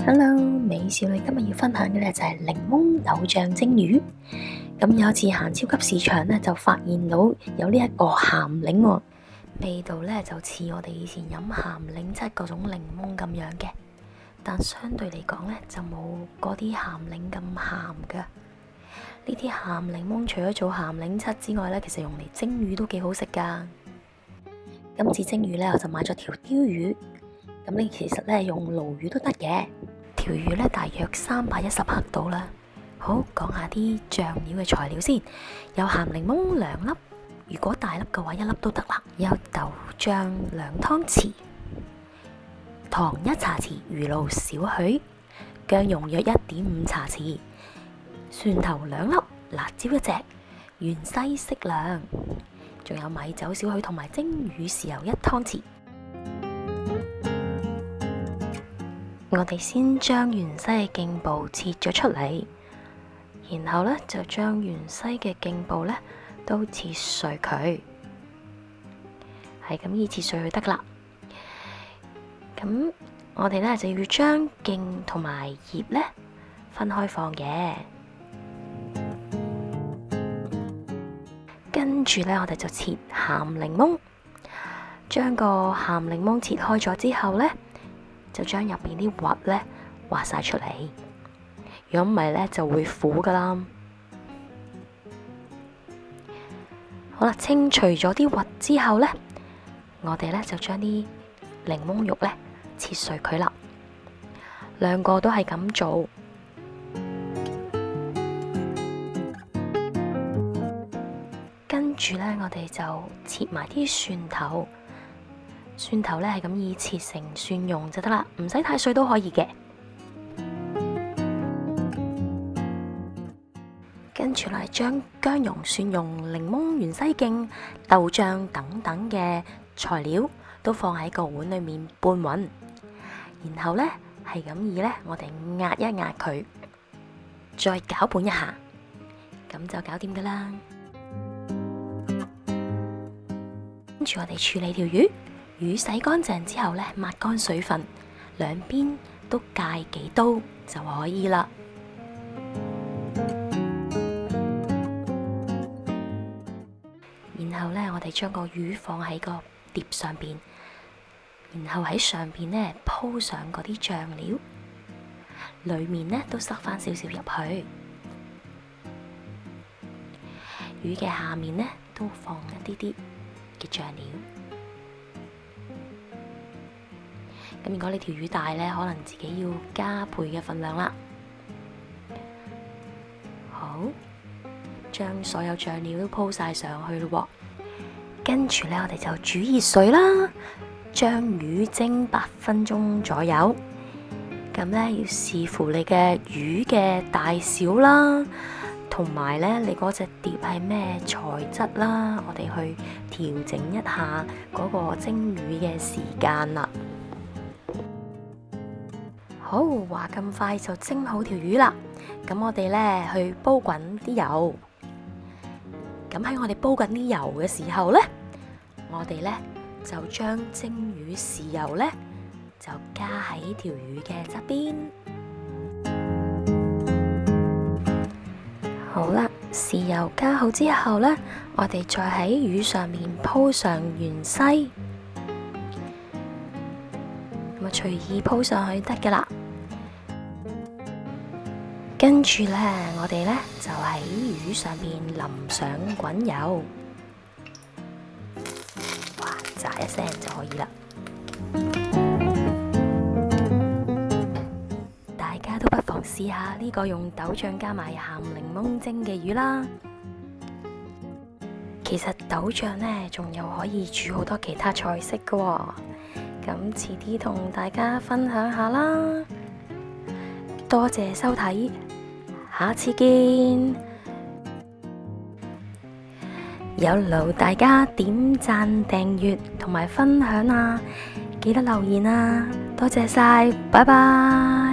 Hello，美少女今日要分享嘅咧就係檸檬豆醬蒸魚。咁有一次行超級市場咧，就發現到有呢一個鹹檸喎，味道咧就似我哋以前飲鹹檸七嗰種檸檬咁樣嘅，但相對嚟講咧就冇嗰啲鹹檸咁鹹噶。呢啲鹹檸檬除咗做鹹檸七之外咧，其實用嚟蒸魚都幾好食噶。今次蒸魚咧，我就買咗條鯛魚。咁你其實咧用鱸魚都得嘅，條魚咧大約310克到啦。好，講下啲醬料嘅材料先，有鹹檸檬2粒，如果大粒嘅話1粒都得啦。有豆醬2湯匙，糖1茶匙，魚露少許，薑蓉約1.5茶匙，蒜頭2粒，辣椒1隻，芫茜適量，仲有米酒少許，同埋蒸魚豉油1湯匙。我哋先將芫茜嘅莖部切咗出嚟，然後咧就將芫茜嘅莖部咧都切碎佢，係咁依切碎佢得啦。咁我哋咧就要將莖同埋葉咧分開放嘅，跟住咧我哋就切鹹檸檬，將個鹹檸檬切開咗之後咧，就將入邊啲核咧挖晒出嚟，如果唔係咧就會苦噶啦。好啦，清除咗啲核之後咧，我哋咧就將啲檸檬肉咧切碎佢啦。兩個都係咁做，跟住咧我哋就切埋啲蒜頭。蒜頭咧係咁以切成蒜蓉就得啦，唔使太碎都可以嘅。跟住嚟將薑蓉、蒜蓉、檸檬、芫茜莖、豆醬等等嘅材料都放喺個碗裏面拌勻，然後咧係咁以咧我哋壓一壓佢，再攪拌一下，咁就搞掂噶啦。跟住我哋處理條魚。魚洗乾淨之後咧，抹乾水分，兩邊都界幾刀就可以啦。然後咧，我哋將個魚放喺個碟上邊，然後喺上邊咧鋪上嗰啲醬料，裏面咧都塞翻少少入去。魚嘅下面咧都放一啲啲嘅醬料。咁如果你條魚大咧，可能自己要加倍嘅份量啦。好，將所有醬料都鋪晒上去咯。跟住咧，我哋就煮熱水啦，將魚蒸8分鐘左右。咁咧要視乎你嘅魚嘅大小啦，同埋咧你嗰隻碟係咩材質啦，我哋去調整一下嗰個蒸魚嘅時間啦。好，話咁快就蒸好條魚啦，咁我哋咧去煲滾啲油。咁喺我哋煲緊啲油嘅時候咧，我哋咧就將蒸魚豉油咧就加喺條魚嘅側邊。好啦，豉油加好之後咧，我哋再喺魚上面鋪上芫茜，咁啊隨意鋪上去得噶啦。跟住咧，我哋咧就喺魚上邊淋上滾油，哇，喳一聲就可以啦。大家都不妨試下呢個用豆醬加埋鹹檸檬蒸嘅魚啦。其實豆醬咧仲有可以煮好多其他菜式噶喎，咁遲啲同大家分享下啦。多謝收睇，下次見。有勞大家點讚、訂閱同埋分享啊，記得留言啊，多謝晒，拜拜。